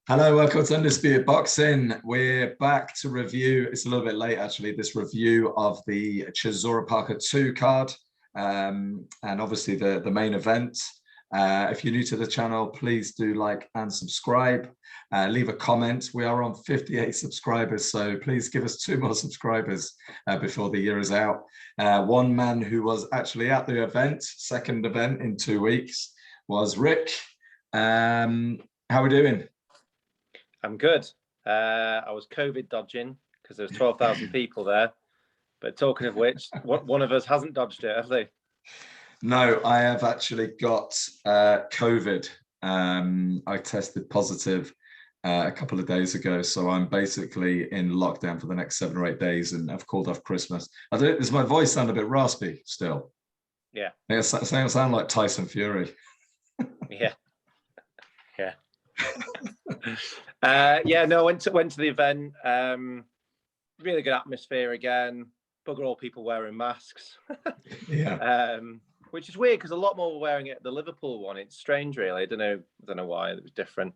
Hello, welcome to Undisputed Boxing. We're back to review. It's a little bit late, actually. This review of the Chisora Parker 2 card, and obviously the main event. If you're new to the channel, please do like and subscribe. Leave a comment. We are on 58 subscribers, so please give us 2 more subscribers before the year is out. One man who was actually at the event, second event in 2 weeks, was Rick. How are we doing? I'm good. I was COVID dodging because there was 12,000 people there. But talking of which, one of us hasn't dodged it, have they? No, I have actually got COVID. I tested positive a couple of days ago, so I'm basically in lockdown for the next 7 or 8 days, and I've called off Christmas. Does my voice sound a bit raspy still? Yeah. I sound like Tyson Fury. Yeah. Yeah. No, went to the event. Really good atmosphere again. Bugger all people wearing masks. Yeah. Which is weird because a lot more were wearing it at the Liverpool one. It's strange, really. I don't know why it was different.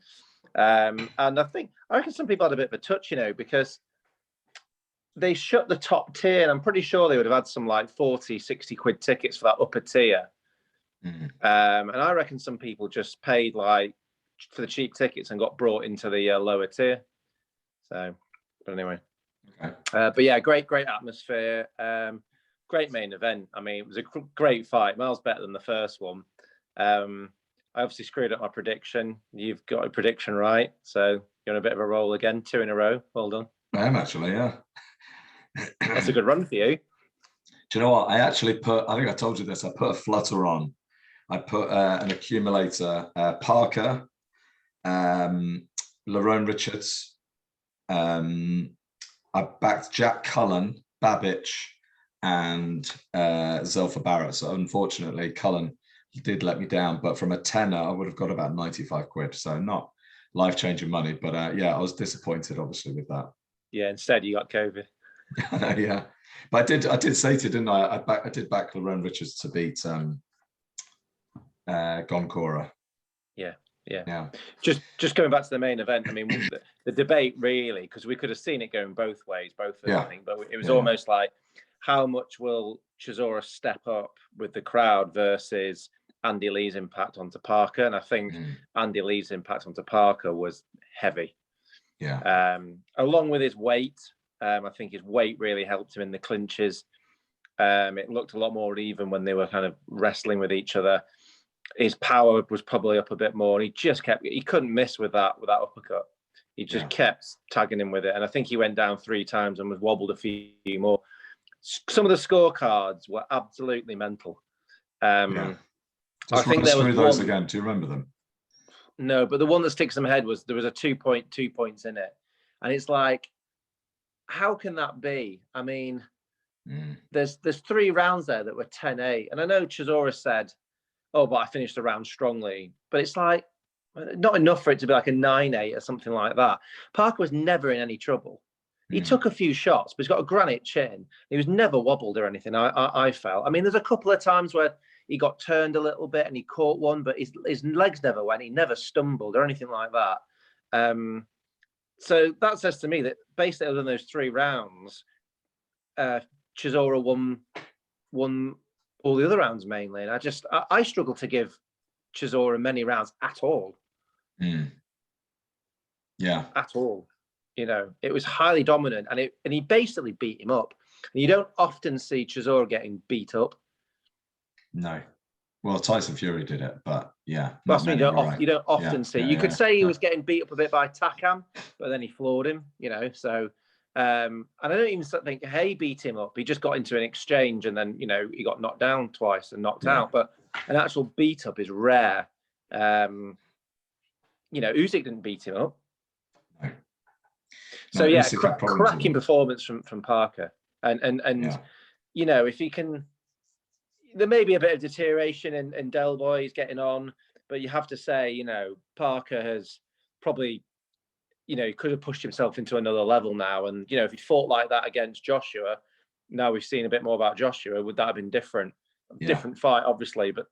And I reckon some people had a bit of a touch, because they shut the top tier, and I'm pretty sure they would have had some like 40, 60 quid tickets for that upper tier. And I reckon some people just paid like for the cheap tickets and got brought into the lower tier. So, but anyway. Okay. But yeah, great atmosphere. Great main event. I mean, it was a great fight, miles better than the first one. I obviously screwed up my prediction. You've got a prediction right, so you're on a bit of a roll again, 2 in a row. Well done. I am actually, yeah. That's a good run for you. Do you know what? I think I told you this. I put a flutter on. I put an accumulator, Parker, Lerone Richards. I backed Jack Cullen, Babich, and Zelfa Barrett. So unfortunately, Cullen did let me down. But from a tenner, I would have got about 95 quid. So not life-changing money. But yeah, I was disappointed, obviously, with that. Yeah, instead you got COVID. Yeah, but I did say to you, didn't I? I did back Lerone Richards to beat Goncora. Yeah. Just going back to the main event. I mean, the debate really, because we could have seen it going both ways, I think, but it was almost like, how much will Chisora step up with the crowd versus Andy Lee's impact onto Parker? And I think Andy Lee's impact onto Parker was heavy. Yeah. Along with his weight, I think his weight really helped him in the clinches. It looked a lot more even when they were kind of wrestling with each other. His power was probably up a bit more, and he couldn't miss with that uppercut. He just kept tagging him with it, and I think he went down 3 times and was wobbled a few more. Some of the scorecards were absolutely mental. I think there was those again. Do you remember them? No, but the one that sticks in my head was there was a 2 points in it, and it's like, how can that be? I mean, there's 3 rounds there that were 10-8, and I know Chisora said, "Oh, but I finished the round strongly." But it's like, not enough for it to be like a 9-8 or something like that. Parker was never in any trouble. He took a few shots, but he's got a granite chin. He was never wobbled or anything, I felt. I mean, there's a couple of times where he got turned a little bit and he caught one, but his legs never went. He never stumbled or anything like that. So that says to me that basically, other than those 3 rounds, Chisora won all the other rounds mainly, and I struggle to give Chisora many rounds at all. Yeah, at all. It was highly dominant, and he basically beat him up. And you don't often see Chisora getting beat up. No, well, Tyson Fury did it, but yeah, you don't often see. You could say he was getting beat up a bit by Takam, but then he floored him. So. And I don't even think Hay beat him up. He just got into an exchange, and then he got knocked down twice and knocked out. But an actual beat up is rare. Usyk didn't beat him up. No. So cracking performance from Parker, and if he can, there may be a bit of deterioration in Del Boy. He's getting on, but you have to say, Parker has probably. He could have pushed himself into another level now. And, if he fought like that against Joshua, now we've seen a bit more about Joshua, would that have been different? Different fight, obviously, but,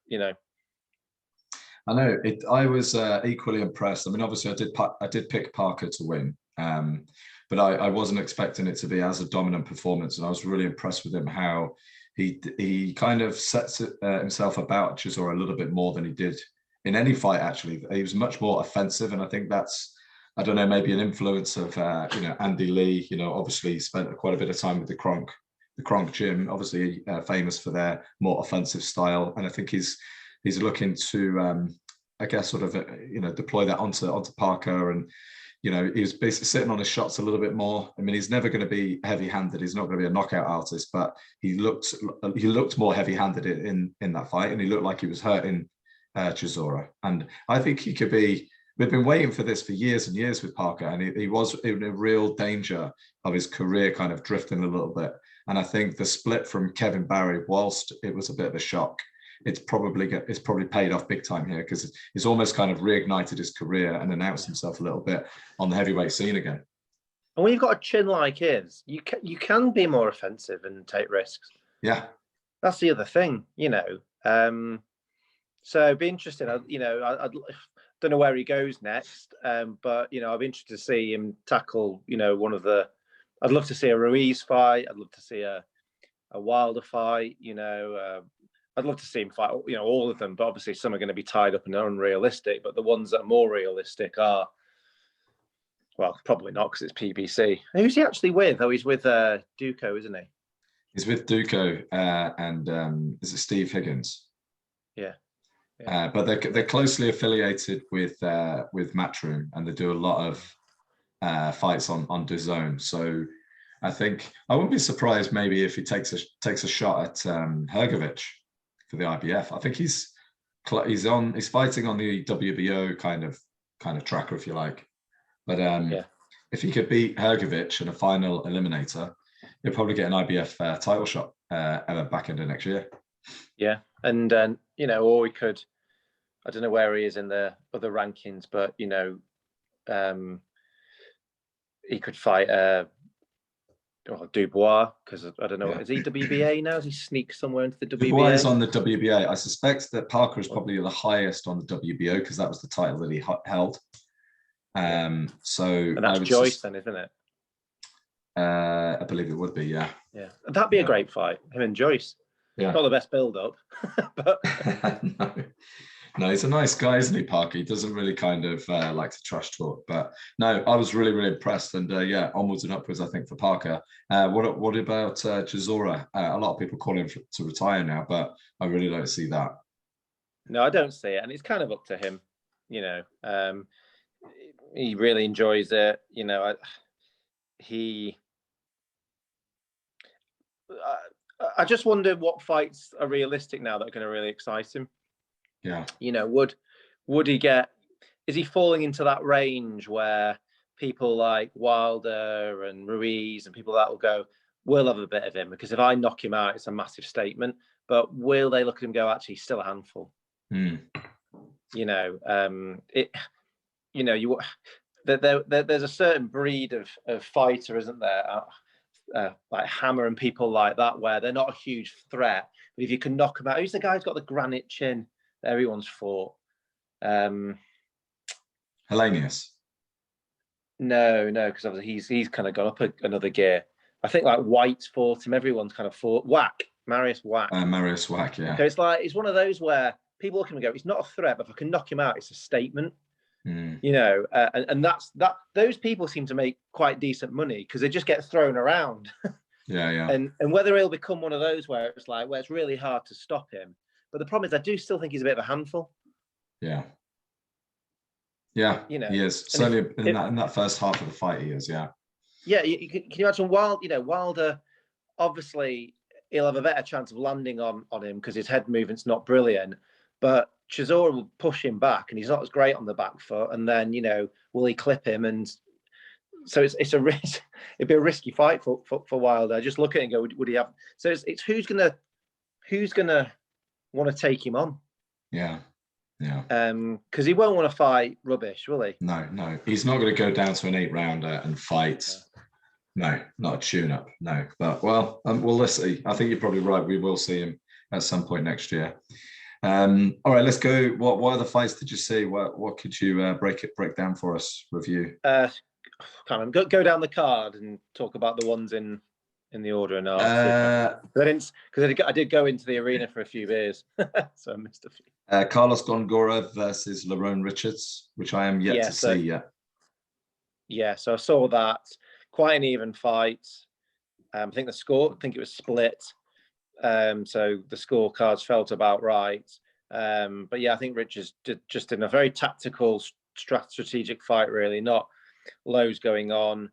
I know it. I was equally impressed. I mean, obviously, I did pick Parker to win, but I wasn't expecting it to be as a dominant performance, and I was really impressed with him how he kind of sets himself about Chisora a little bit more than he did in any fight. Actually, he was much more offensive, and I think that's, I don't know, maybe an influence of Andy Lee. Obviously, he spent quite a bit of time with the Kronk gym, obviously famous for their more offensive style, and I think he's looking to, I guess, sort of, deploy that onto Parker. And, he was basically sitting on his shots a little bit more. I mean, he's never going to be heavy-handed. He's not going to be a knockout artist, but he looked more heavy-handed in that fight, and he looked like he was hurting Chisora. And I think he could be. We've been waiting for this for years and years with Parker, and he was in a real danger of his career kind of drifting a little bit. And I think the split from Kevin Barry, whilst it was a bit of a shock, it's probably paid off big time here, because it's almost kind of reignited his career and announced himself a little bit on the heavyweight scene again. And when you've got a chin like his, you can be more offensive and take risks. Yeah, that's the other thing, So it'd be interesting. I don't know where he goes next, but I'd be interested to see him tackle. One of the. I'd love to see a Ruiz fight. I'd love to see a Wilder fight. I'd love to see him fight. All of them, but obviously some are going to be tied up and unrealistic. But the ones that are more realistic are, well, probably not, because it's PBC. Who's he actually with? Oh, he's with Duco, isn't he? He's with Duco, and is it Steve Higgins? Yeah. But they're closely affiliated with Matchroom, and they do a lot of fights on DAZN. So I think I wouldn't be surprised maybe if he takes a shot at Hrgovic for the IBF. I think he's fighting on the WBO kind of tracker, if you like. But if he could beat Hrgovic in a final eliminator, he'll probably get an IBF title shot at the back end of next year. Yeah, and or we could, I don't know where he is in the other rankings, but he could fight Dubois, because I don't know, is he WBA now? Does he sneak somewhere into the WBA? Dubois is on the WBA. I suspect that Parker is probably the highest on the WBO, because that was the title that he held. So and that's Joyce, then, isn't it? I believe it would be, yeah. Yeah, that'd be a great fight, him and Joyce. Yeah. Not the best build-up, but no, he's a nice guy, isn't he, Parker? He doesn't really kind of like to trash talk. But no, I was really, really impressed. And onwards and upwards, I think, for Parker. What about Chisora? A lot of people call him to retire now, but I really don't see that. No, I don't see it. And it's kind of up to him. He really enjoys it. I just wonder what fights are realistic now that are going to really excite him. Yeah. Would he get? Is he falling into that range where people like Wilder and Ruiz and people that will go, we'll have a bit of him, because if I knock him out, it's a massive statement. But will they look at him and go, actually, he's still a handful? There's a certain breed of fighter, isn't there? Like Hammer and people like that, where they're not a huge threat, but if you can knock them out. Who's the guy who's got the granite chin that everyone's fought? Hellenius. No, because obviously he's kind of gone up another gear. I think like White's fought him. Everyone's kind of fought Marius Wack. Marius Wack, yeah. Okay, it's one of those where people look at him and go, he's not a threat, but if I can knock him out, it's a statement. And that's that. Those people seem to make quite decent money because they just get thrown around. Yeah. And whether he'll become one of those where it's really hard to stop him. But the problem is, I do still think he's a bit of a handful. Yeah. He is. Certainly in that first half of the fight, he is. Yeah. Yeah. Can you imagine Wilder? Obviously, he'll have a better chance of landing on him because his head movement's not brilliant. But Chisora will push him back, and he's not as great on the back foot. And then, will he clip him? And so it's a risk. It'd be a risky fight for Wilder. Just look at it and go, would he have? So it's who's gonna want to take him on? Yeah. Because he won't want to fight rubbish, will he? No. He's not going to go down to an 8-rounder and fight. No, not a tune-up. No. But well, let's see. I think you're probably right. We will see him at some point next year. All right, let's go. What other fights did you see? What could you break down for us? Review. Can't remember. Go down the card and talk about the ones in the order and I did go into the arena for a few beers, so I missed a few. Carlos Gongora versus Lerone Richards, which I am yet to see yet. Yeah, so I saw that. Quite an even fight. I think it was split. So the scorecards felt about right. But yeah, I think Richards did in a very tactical, strategic fight, really, not loads going on.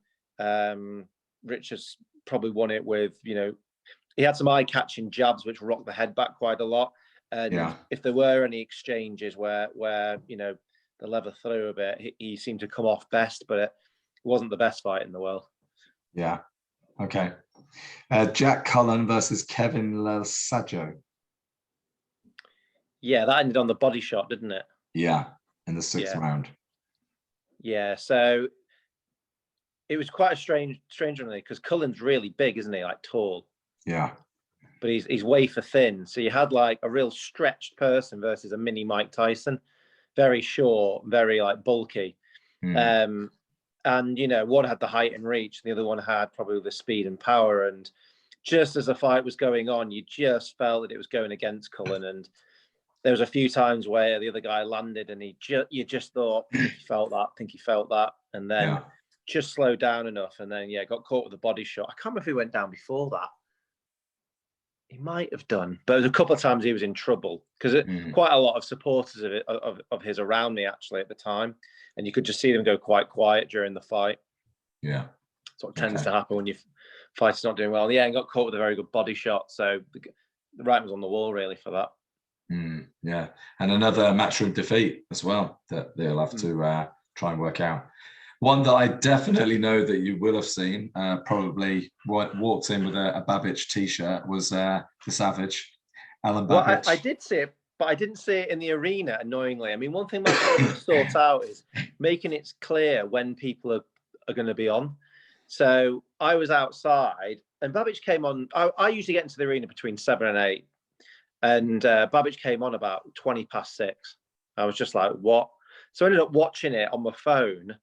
Richards probably won it with, he had some eye-catching jabs which rocked the head back quite a lot. And if there were any exchanges where the lever threw a bit, he seemed to come off best, but it wasn't the best fight in the world. Yeah. Okay. Jack Cullen versus Kevin Lasaggio. Yeah, that ended on the body shot, didn't it? Yeah, in the sixth round. Yeah, so it was quite a strange one, because Cullen's really big, isn't he? Like tall. Yeah. But he's wafer thin. So you had like a real stretched person versus a mini Mike Tyson. Very short, very like bulky. And, one had the height and reach, and the other one had probably the speed and power. And just as the fight was going on, you just felt that it was going against Cullen. And there was a few times where the other guy landed and you just thought, I think he felt that. And then just slowed down enough. And then, got caught with a body shot. I can't remember if he went down before that. He might have done, but there was a couple of times he was in trouble, because quite a lot of supporters of his around me actually at the time, and you could just see them go quite quiet during the fight. Yeah, that's what tends to happen when your fight's not doing well. Yeah, and got caught with a very good body shot, so the writing was on the wall really for that. Yeah, and another matchroom defeat as well that they'll have to try and work out. One that I definitely know that you will have seen, probably walked in with a Babic t-shirt, was the Savage, Alan Babic. Well, I did see it, but I didn't see it in the arena, annoyingly. I mean, one thing my coach sort out is making it clear when people are going to be on. So I was outside, and Babic came on. I usually get into the arena between 7 and 8, and Babic came on about 20 past 6. I was just like, what? So I ended up watching it on my phone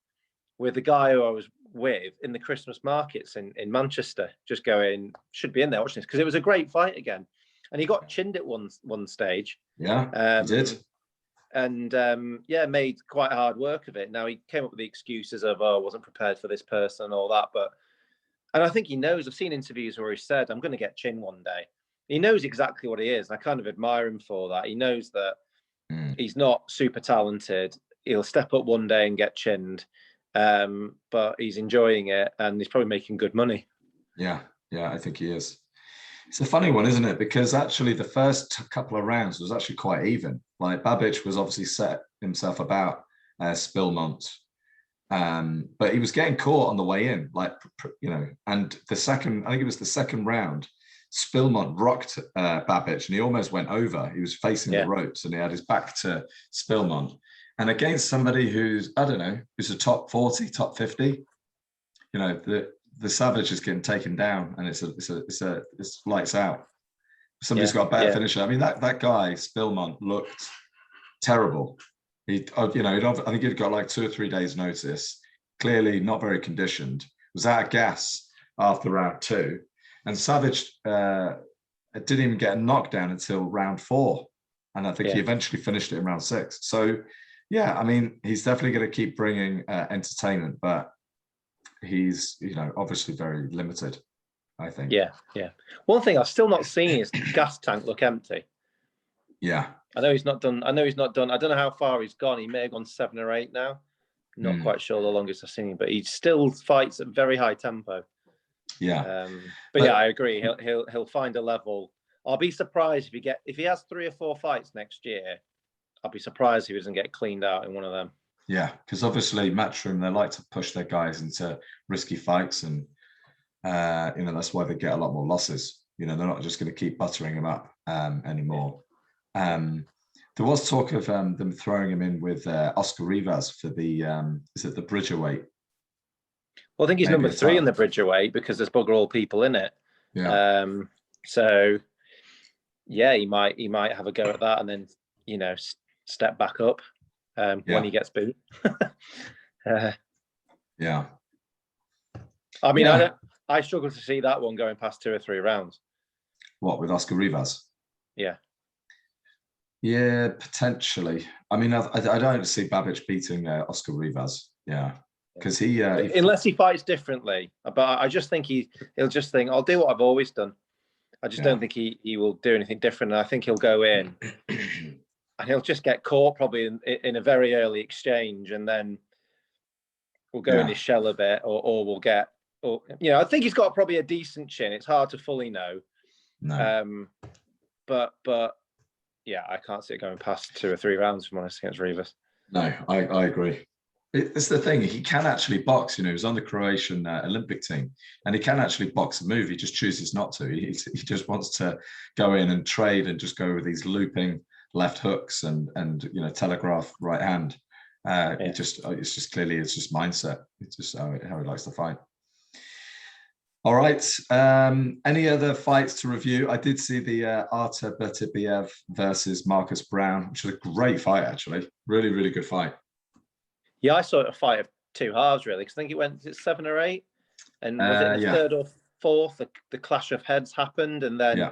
with the guy who I was with in the Christmas markets in Manchester, just going, should be in there watching this, because it was a great fight again. And he got chinned at one stage. Yeah, he did. And made quite hard work of it. Now, he came up with the excuses of, I wasn't prepared for this person and all that. And I think he knows, I've seen interviews where he said, I'm going to get chinned one day. He knows exactly what he is. And I kind of admire him for that. He knows that he's not super talented. He'll step up one day and get chinned. But he's enjoying it, and he's probably making good money. Yeah, I think he is. It's a funny one, isn't it? Because actually the first couple of rounds was actually quite even. Like Babic was obviously set himself about Spillmont, but he was getting caught on the way in, and the second round, Spillmont rocked Babic, and he almost went over. He was facing the ropes, and he had his back to Spillmont. And against somebody who's, I don't know, who's a top 40, top 50, the Savage is getting taken down, and it's lights out. Somebody's got a better finisher. I mean, that guy Spillmont looked terrible. I think he'd got like 2 or 3 days notice. Clearly not very conditioned. Was out of gas after round 2, and Savage didn't even get a knockdown until round 4, and I think he eventually finished it in round 6. So. Yeah, I mean, he's definitely going to keep bringing entertainment, but he's, obviously very limited, I think. Yeah. One thing I've still not seen is the gas tank look empty. Yeah. I know he's not done. I don't know how far he's gone. He may have gone 7 or 8 now. Not quite sure the longest I've seen him, but he still fights at very high tempo. Yeah. But I agree. He'll find a level. I'll be surprised if he has 3 or 4 fights next year. I'll be surprised if he doesn't get cleaned out in one of them. Yeah, because obviously Matchroom, they like to push their guys into risky fights, and that's why they get a lot more losses. They're not just going to keep buttering him up anymore. There was talk of them throwing him in with Oscar Rivas for the is it the Bridgerweight? Well, I think he's number 3 in the Bridgerweight because there's bugger all people in it. Yeah. yeah, he might have a go at that, and then step back up when he gets beat. Yeah. I mean, I struggle to see that one going past 2 or 3 rounds. What, with Oscar Rivas? Yeah. Yeah, potentially. I mean, I don't see Babic beating Oscar Rivas. Yeah, because he unless he fights differently. But I just think he'll just think, I'll do what I've always done. I just don't think he will do anything different. And I think he'll go in and he'll just get caught probably in a very early exchange, and then we'll go in his shell a bit, or we'll get, I think he's got probably a decent chin. It's hard to fully know. No. But yeah, I can't see it going past 2 or 3 rounds from honest against Rivas. No, I agree. It's the thing. He can actually box. He was on the Croatian Olympic team, and he can actually box a move. He just chooses not to. He just wants to go in and trade and just go with these looping left hooks and telegraph right hand. It's just clearly it's just mindset. It's just how he likes to fight. All right. Any other fights to review? I did see the Artur Beterbiev versus Marcus Browne, which was a great fight, actually. Really, really good fight. Yeah, I saw it a fight of 2 halves, really, because I think it went 7 or 8. And was it the 3rd or 4th, the clash of heads happened? And then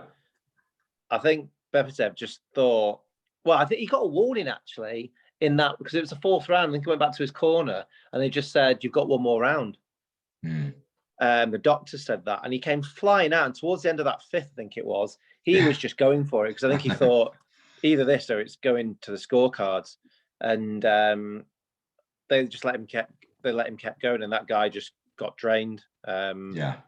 I think Beterbiev just thought, well, I think he got a warning, actually, in that, because it was the 4th round. I think he went back to his corner, and they just said, you've got 1 more round. The doctor said that, and he came flying out. And towards the end of that 5th, I think it was, he was just going for it, because I think he thought either this or it's going to the scorecards. And they just let him keep going, and that guy just got drained. I mean,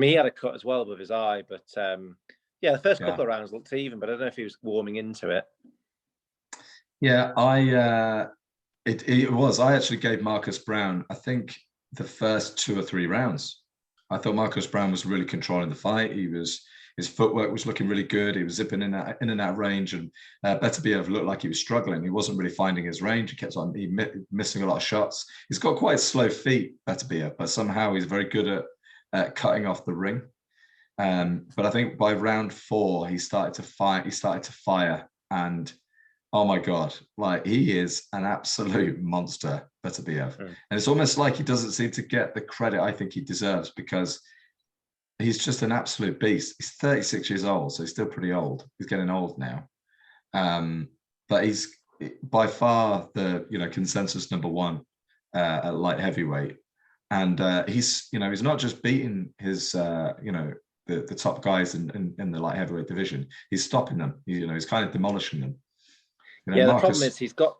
he had a cut as well above his eye, but the first couple of rounds looked even, but I don't know if he was warming into it. Yeah, it was. I actually gave Marcus Browne, I think, the first 2 or 3 rounds. I thought Marcus Browne was really controlling the fight. His footwork was looking really good. He was zipping in and out of range, and Beterbiev looked like he was struggling. He wasn't really finding his range. He kept on missing a lot of shots. He's got quite slow feet, Beterbiev, but somehow he's very good at cutting off the ring. But I think by round 4, he started to fire, and oh my God, like, he is an absolute monster, Beterbiev. And it's almost like he doesn't seem to get the credit I think he deserves, because he's just an absolute beast. He's 36 years old, so he's still pretty old. He's getting old now. But he's by far the consensus number 1 at light heavyweight. And he's not just beating his the top guys in the light heavyweight division. He's stopping them. He's kind of demolishing them. The problem is he's got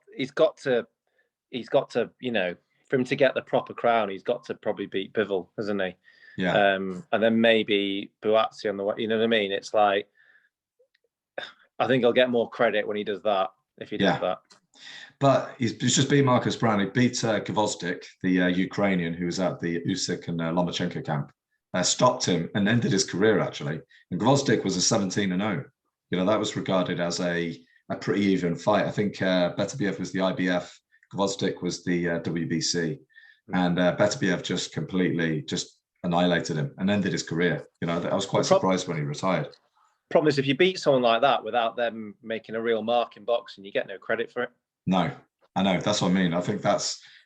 to for him to get the proper crown, he's got to probably beat Bivol, hasn't he? Yeah. And then maybe Buatsi on the way. You know what I mean? It's like, I think he'll get more credit when he does that, if he does that. But he's just beat Marcus Browne. He beat Gvozdyk, the Ukrainian who was at the Usyk and Lomachenko camp. Stopped him and ended his career, actually. And Gvozdyk was a 17-0. That was regarded as a pretty even fight. I think Beterbiev was the IBF, Gvozdyk was the WBC, and Beterbiev just completely annihilated him and ended his career. I was quite surprised when he retired. Problem is, if you beat someone like that without them making a real mark in boxing, you get no credit for it. No, I know. That's what I mean. I think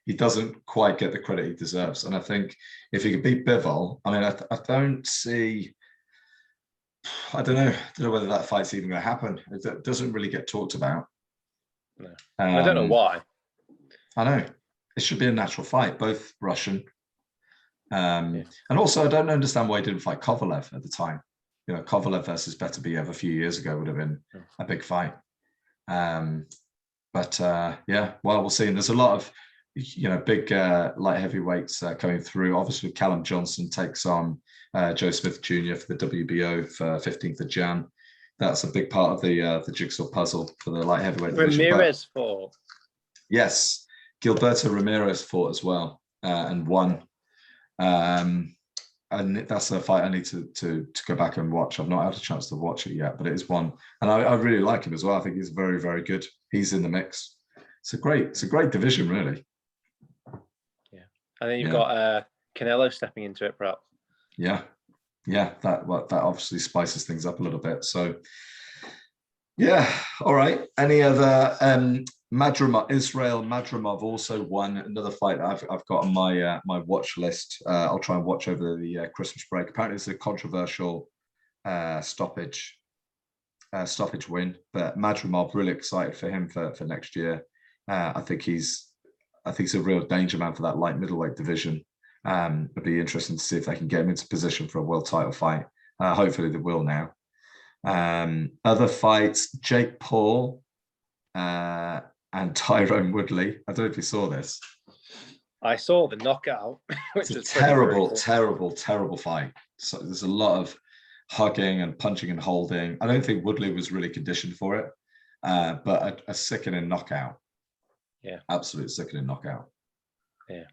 he doesn't quite get the credit he deserves. And I think if he could beat Bivol, I mean, I don't see. I don't know whether that fight's even going to happen. It doesn't really get talked about. No. I don't know why. I know. It should be a natural fight, both Russian. And also, I don't understand why he didn't fight Kovalev at the time. Kovalev versus Beterbiev a few years ago would have been a big fight. But we'll see. And there's a lot of, big light heavyweights coming through. Obviously, Callum Johnson takes on Joe Smith Jr. for the WBO for 15th of Jan. That's a big part of the jigsaw puzzle for the light heavyweight division. Ramirez fought. Yes, Gilberto Ramirez fought as well and won. And that's a fight I need to go back and watch. I've not had a chance to watch it yet, but it is one, and I really like him as well. I think he's very, very good. He's in the mix. It's a great division, really. Yeah, I think you've got Canelo stepping into it, perhaps. Yeah, that obviously spices things up a little bit. So Yeah. All right. Any other Madrimov, Israel Madrimov also won another fight that I've got on my my watch list. I'll try and watch over the Christmas break. Apparently, it's a controversial stoppage win, but Madrimov, really excited for him for next year. I think he's a real danger man for that light middleweight division. It'd be interesting to see if they can get him into position for a world title fight. Hopefully, they will now. Other fights: Jake Paul and Tyrone Woodley. I don't know if you saw this. I saw the knockout, which it's is a terrible fight. So there's a lot of hugging and punching and holding. I don't think Woodley was really conditioned for it, but a sickening knockout. Yeah, absolute sickening knockout. Yeah.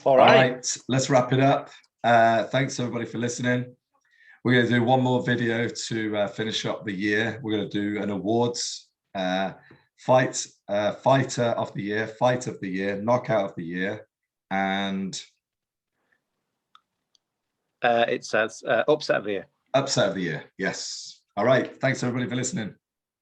All right, let's wrap it up. Thanks everybody for listening. We're going to do one more video to finish up the year. We're going to do an awards fighter of the year, fight of the year, knockout of the year, and it says upset of the year. Upset of the year, yes. All right, thanks everybody for listening.